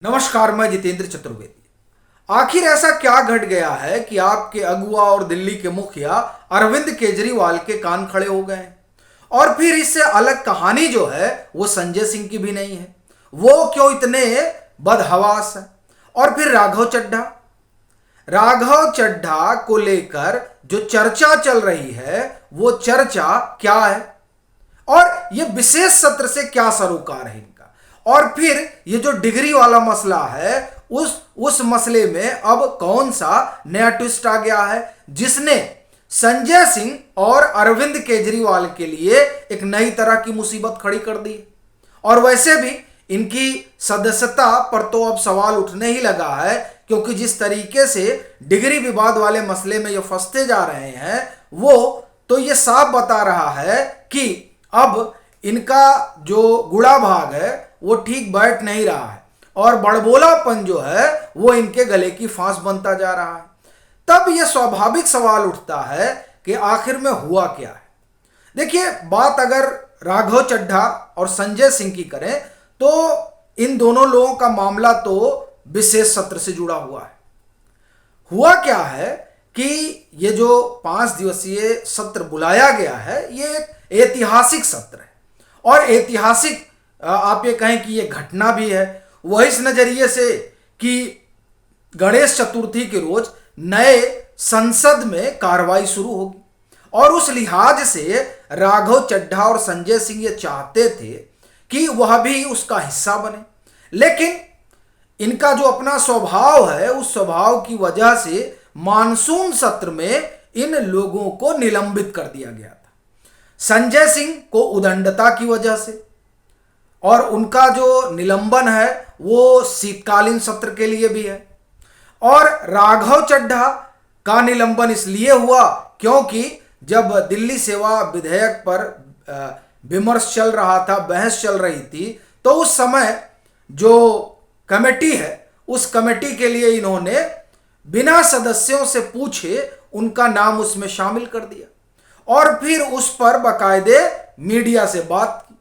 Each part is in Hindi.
नमस्कार, मैं जितेंद्र चतुर्वेदी। आखिर ऐसा क्या घट गया है कि आपके अगुआ और दिल्ली के मुखिया अरविंद केजरीवाल के कान खड़े हो गए हैं? और फिर इससे अलग कहानी जो है वो संजय सिंह की भी नहीं है। वो क्यों इतने बदहवास है? और फिर राघव चड्ढा को लेकर जो चर्चा चल रही है वो चर्चा क्या है, और ये विशेष सत्र से क्या सरोकार है इनका? और फिर ये जो डिग्री वाला मसला है उस मसले में अब कौन सा नया ट्विस्ट आ गया है जिसने संजय सिंह और अरविंद केजरीवाल के लिए एक नई तरह की मुसीबत खड़ी कर दी। और वैसे भी इनकी सदस्यता पर तो अब सवाल उठने ही लगा है, क्योंकि जिस तरीके से डिग्री विवाद वाले मसले में ये फंसते जा रहे हैं वो तो ये साफ बता रहा है कि अब इनका जो गुड़ा भाग है वो ठीक बैठ नहीं रहा है, और बड़बोलापन जो है वो इनके गले की फांस बनता जा रहा है। तब यह स्वाभाविक सवाल उठता है कि आखिर में हुआ क्या है। देखिए, बात अगर राघव चड्ढा और संजय सिंह की करें तो इन दोनों लोगों का मामला तो विशेष सत्र से जुड़ा हुआ है। हुआ क्या है कि ये जो 5 दिवसीय सत्र बुलाया गया है ये एक ऐतिहासिक सत्र है, और ऐतिहासिक आप ये कहें कि ये घटना भी है वह इस नजरिए से कि गणेश चतुर्थी के रोज नए संसद में कार्रवाई शुरू होगी, और उस लिहाज से राघव चड्ढा और संजय सिंह ये चाहते थे कि वह भी उसका हिस्सा बने। लेकिन इनका जो अपना स्वभाव है उस स्वभाव की वजह से मानसून सत्र में इन लोगों को निलंबित कर दिया गया था। संजय सिंह को उदंडता की वजह से, और उनका जो निलंबन है वो शीतकालीन सत्र के लिए भी है। और राघव चड्ढा का निलंबन इसलिए हुआ क्योंकि जब दिल्ली सेवा विधेयक पर विमर्श चल रहा था, बहस चल रही थी, तो उस समय जो कमेटी है उस कमेटी के लिए इन्होंने बिना सदस्यों से पूछे उनका नाम उसमें शामिल कर दिया, और फिर उस पर बाकायदे मीडिया से बात की।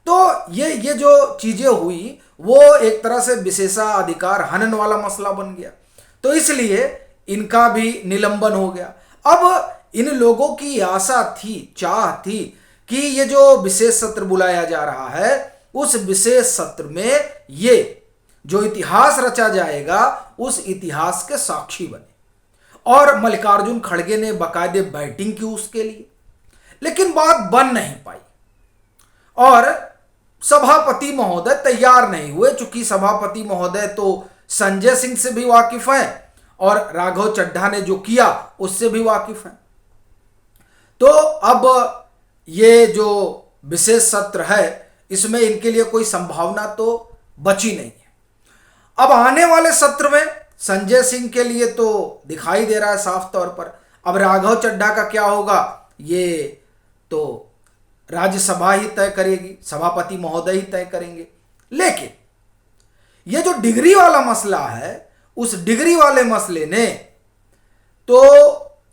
तो ये जो चीजें हुई वो एक तरह से विशेषाधिकार हनन वाला मसला बन गया, तो इसलिए इनका भी निलंबन हो गया। अब इन लोगों की आशा थी, चाह थी कि ये जो विशेष सत्र बुलाया जा रहा है उस विशेष सत्र में ये जो इतिहास रचा जाएगा उस इतिहास के साक्षी बने। और मल्लिकार्जुन खड़गे ने बाकायदे बैटिंग की उसके लिए, लेकिन बात बन नहीं पाई, और सभापति महोदय तैयार नहीं हुए। चूंकि सभापति महोदय तो संजय सिंह से भी वाकिफ हैं और राघव चड्ढा ने जो किया उससे भी वाकिफ हैं, तो अब ये जो विशेष सत्र है इसमें इनके लिए कोई संभावना तो बची नहीं है। अब आने वाले सत्र में संजय सिंह के लिए तो दिखाई दे रहा है साफ तौर पर। अब राघव चड्ढा का क्या होगा ये तो राज्यसभा ही तय करेगी, सभापति महोदय ही तय करेंगे। लेकिन ये जो डिग्री वाला मसला है उस डिग्री वाले मसले ने तो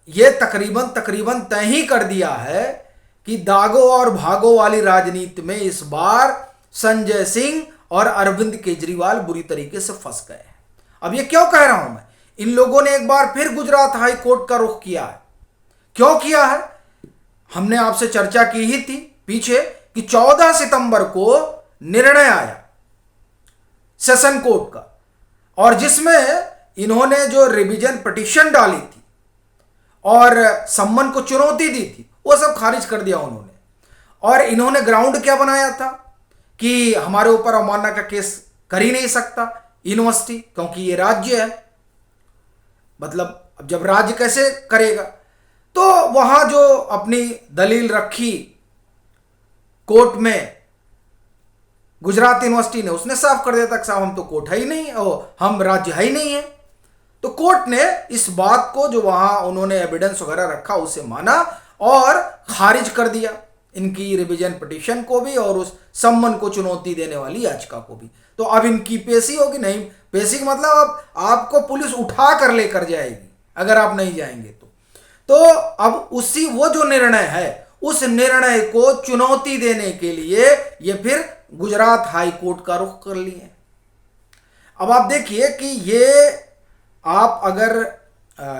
ये तकरीबन तय ही कर दिया है कि दागो और भागो वाली राजनीति में इस बार संजय सिंह और अरविंद केजरीवाल बुरी तरीके से फंस गए हैं। अब ये क्यों कह रहा हूं मैं? इन लोगों ने एक बार फिर गुजरात हाई कोर्ट का रुख किया है। क्यों किया है? हमने आपसे चर्चा की ही थी पीछे कि 14 सितंबर को निर्णय आया सेशन कोर्ट का, और जिसमें इन्होंने जो रिवीजन पिटीशन डाली थी और सम्मन को चुनौती दी थी वो सब खारिज कर दिया उन्होंने। और इन्होंने ग्राउंड क्या बनाया था कि हमारे ऊपर अवमानना का केस कर ही नहीं सकता यूनिवर्सिटी, क्योंकि ये राज्य है। मतलब अब जब राज्य कैसे करेगा, तो वहां जो अपनी दलील रखी कोर्ट में गुजरात यूनिवर्सिटी ने, उसने साफ कर दिया था कि साहब हम तो कोर्ट है ही नहीं और हम राज्य है ही नहीं है। तो कोर्ट ने इस बात को जो वहां उन्होंने एविडेंस वगैरह रखा उसे माना और खारिज कर दिया इनकी रिवीजन पिटीशन को भी और उस सम्मन को चुनौती देने वाली याचिका को भी। तो अब इनकी पेशी होगी नहीं, पेशी का मतलब अब आपको पुलिस उठा कर लेकर जाएगी अगर आप नहीं जाएंगे तो अब उसी वो जो निर्णय है उस निर्णय को चुनौती देने के लिए ये फिर गुजरात हाई कोर्ट का रुख कर लिए। अब आप देखिए कि ये आप अगर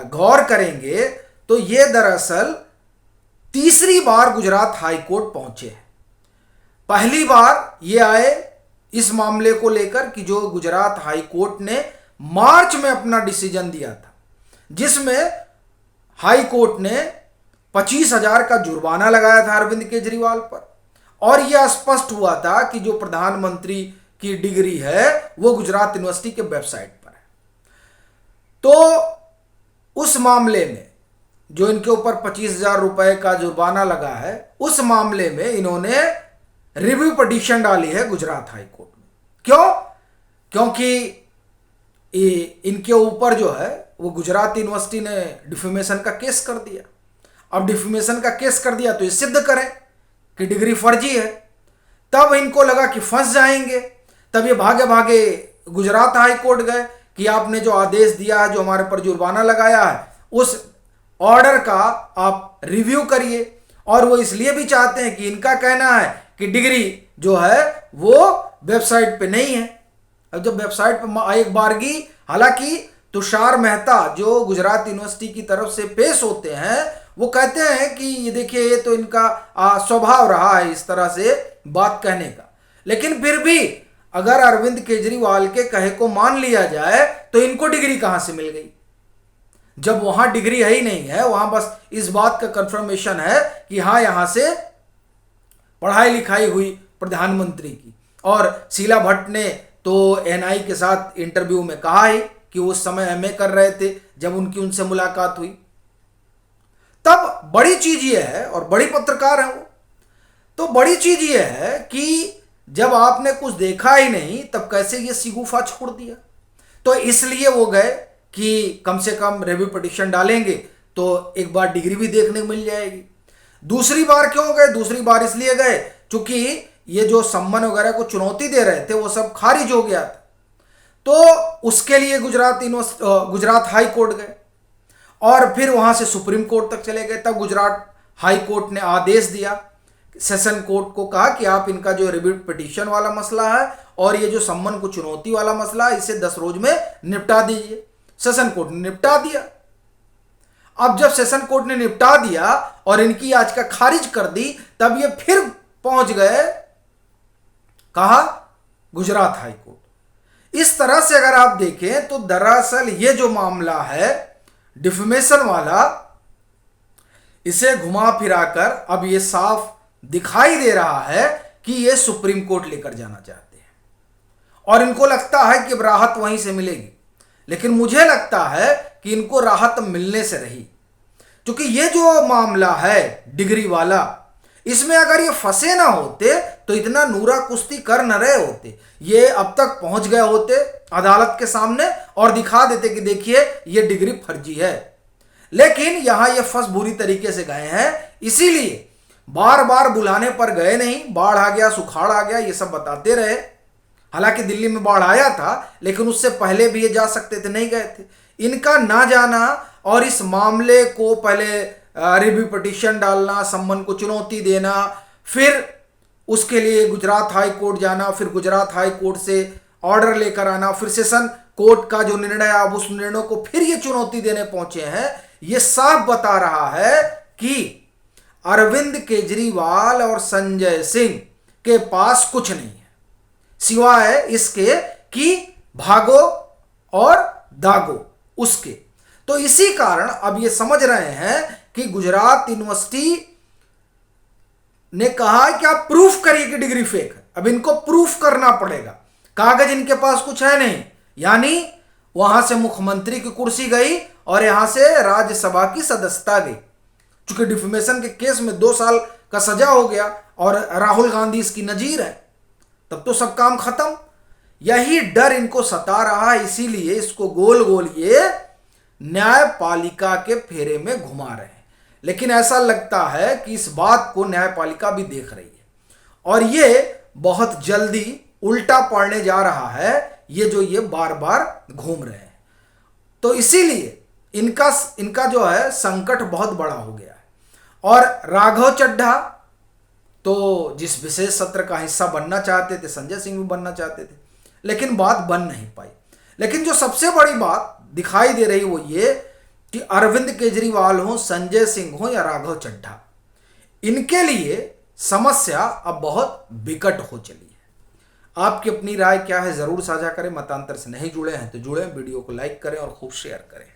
गौर करेंगे तो ये दरअसल तीसरी बार गुजरात हाई कोर्ट पहुंचे हैं। पहली बार ये आए इस मामले को लेकर कि जो गुजरात हाई कोर्ट ने मार्च में अपना डिसीजन दिया था, जिसमें हाई कोर्ट ने 25,000 का जुर्माना लगाया था अरविंद केजरीवाल पर, और यह स्पष्ट हुआ था कि जो प्रधानमंत्री की डिग्री है वो गुजरात यूनिवर्सिटी के वेबसाइट पर है। तो उस मामले में जो इनके ऊपर 25,000 रुपए का जुर्माना लगा है, उस मामले में इन्होंने रिव्यू पिटीशन डाली है गुजरात हाई कोर्ट में। क्यों? क्योंकि इनके ऊपर जो है वो गुजरात यूनिवर्सिटी ने डिफेमेशन का केस कर दिया। अब डिफेमेशन का केस कर दिया तो ये सिद्ध करें कि डिग्री फर्जी है। तब इनको लगा कि फंस जाएंगे, तब ये भागे भागे गुजरात हाई कोर्ट गए कि आपने जो आदेश दिया है, जो हमारे पर जुर्माना लगाया है, उस ऑर्डर का आप रिव्यू करिए। और वो इसलिए भी चाहते हैं कि इनका कहना है कि डिग्री जो है वो वेबसाइट पे नहीं है। अब जब वेबसाइट पे एक बारगी, हालांकि तुषार मेहता जो गुजरात यूनिवर्सिटी की तरफ से पेश होते हैं, वो कहते हैं कि ये देखिए ये तो इनका स्वभाव रहा है इस तरह से बात कहने का। लेकिन फिर भी अगर अरविंद केजरीवाल के कहे को मान लिया जाए तो इनको डिग्री कहां से मिल गई, जब वहां डिग्री है ही नहीं है। वहां बस इस बात का कंफर्मेशन है कि हाँ यहां से पढ़ाई लिखाई हुई प्रधानमंत्री की। और शीला भट्ट ने तो एनआई के साथ इंटरव्यू में कहा ही कि उस समय एमए कर रहे थे जब उनकी उनसे मुलाकात हुई। तब बड़ी चीज यह है, और बड़ी पत्रकार है वो, तो बड़ी चीज यह है कि जब आपने कुछ देखा ही नहीं तब कैसे ये सिगुफा छोड़ दिया। तो इसलिए वो गए कि कम से कम रिव्यू पिटीशन डालेंगे तो एक बार डिग्री भी देखने को मिल जाएगी। दूसरी बार क्यों गए? दूसरी बार इसलिए गए क्योंकि ये जो सम्मान वगैरह को चुनौती दे रहे थे वो सब खारिज हो गया था। तो उसके लिए गुजरात हाई कोर्ट गए और फिर वहां से सुप्रीम कोर्ट तक चले गए। तब गुजरात हाई कोर्ट ने आदेश दिया सेशन कोर्ट को, कहा कि आप इनका जो रिव्यू पिटीशन वाला मसला है और ये जो सम्मान को चुनौती वाला मसला है इसे 10 रोज में निपटा दीजिए। सेशन कोर्ट ने निपटा दिया। अब जब सेशन कोर्ट ने निपटा दिया और इनकी याचिका खारिज कर दी, तब ये फिर पहुंच गए कहा गुजरात हाई कोर्ट। इस तरह से अगर आप देखें तो दरअसल ये जो मामला है डिफेमेशन वाला, इसे घुमा फिराकर अब ये साफ दिखाई दे रहा है कि ये सुप्रीम कोर्ट लेकर जाना चाहते हैं और इनको लगता है कि राहत वहीं से मिलेगी। लेकिन मुझे लगता है कि इनको राहत मिलने से रही, क्योंकि ये जो मामला है डिग्री वाला, इसमें अगर ये फंसे ना होते तो इतना नूरा कुश्ती कर न रहे होते। ये अब तक पहुंच गए होते अदालत के सामने और दिखा देते कि देखिए ये डिग्री फर्जी है। लेकिन यहां ये फंस बुरी तरीके से गए हैं, इसीलिए बार बार बुलाने पर गए नहीं। बाढ़ आ गया, सुखाड़ आ गया, ये सब बताते रहे। हालांकि दिल्ली में बाढ़ आया था लेकिन उससे पहले भी ये जा सकते थे, नहीं गए थे। इनका ना जाना और इस मामले को पहले रिव्यू पिटीशन डालना, सम्मान को चुनौती देना, फिर उसके लिए गुजरात हाई कोर्ट जाना, फिर गुजरात हाई कोर्ट से ऑर्डर लेकर आना, फिर सेशन कोर्ट का जो निर्णय, अब उस निर्णय को फिर ये चुनौती देने पहुंचे हैं। ये साफ बता रहा है कि अरविंद केजरीवाल और संजय सिंह के पास कुछ नहीं है सिवाय इसके कि भागो और दागो उसके। तो इसी कारण अब ये समझ रहे हैं कि गुजरात यूनिवर्सिटी ने कहा कि आप प्रूफ करिए कि डिग्री फेक है। अब इनको प्रूफ करना पड़ेगा, कागज इनके पास कुछ है नहीं। यानी वहां से मुख्यमंत्री की कुर्सी गई और यहां से राज्यसभा की सदस्यता गई। चूंकि डिफेमेशन के केस में 2 साल का सजा हो गया और राहुल गांधी इसकी नजीर है, तब तो सब काम खत्म। यही डर इनको सता रहा है, इसीलिए इसको गोल गोल ये न्यायपालिका के फेरे में घुमा रहे हैं। लेकिन ऐसा लगता है कि इस बात को न्यायपालिका भी देख रही है और ये बहुत जल्दी उल्टा पड़ने जा रहा है, ये जो ये बार बार घूम रहे हैं। तो इसीलिए इनका जो है संकट बहुत बड़ा हो गया है। और राघव चड्ढा तो जिस विशेष सत्र का हिस्सा बनना चाहते थे, संजय सिंह भी बनना चाहते थे, लेकिन बात बन नहीं पाई। लेकिन जो सबसे बड़ी बात दिखाई दे रही वो ये कि अरविंद केजरीवाल हो, संजय सिंह हो या राघव चड्ढा, इनके लिए समस्या अब बहुत विकट हो चली है। आपकी अपनी राय क्या है जरूर साझा करें। मतांतर से नहीं जुड़े हैं तो जुड़े, वीडियो को लाइक करें और खूब शेयर करें।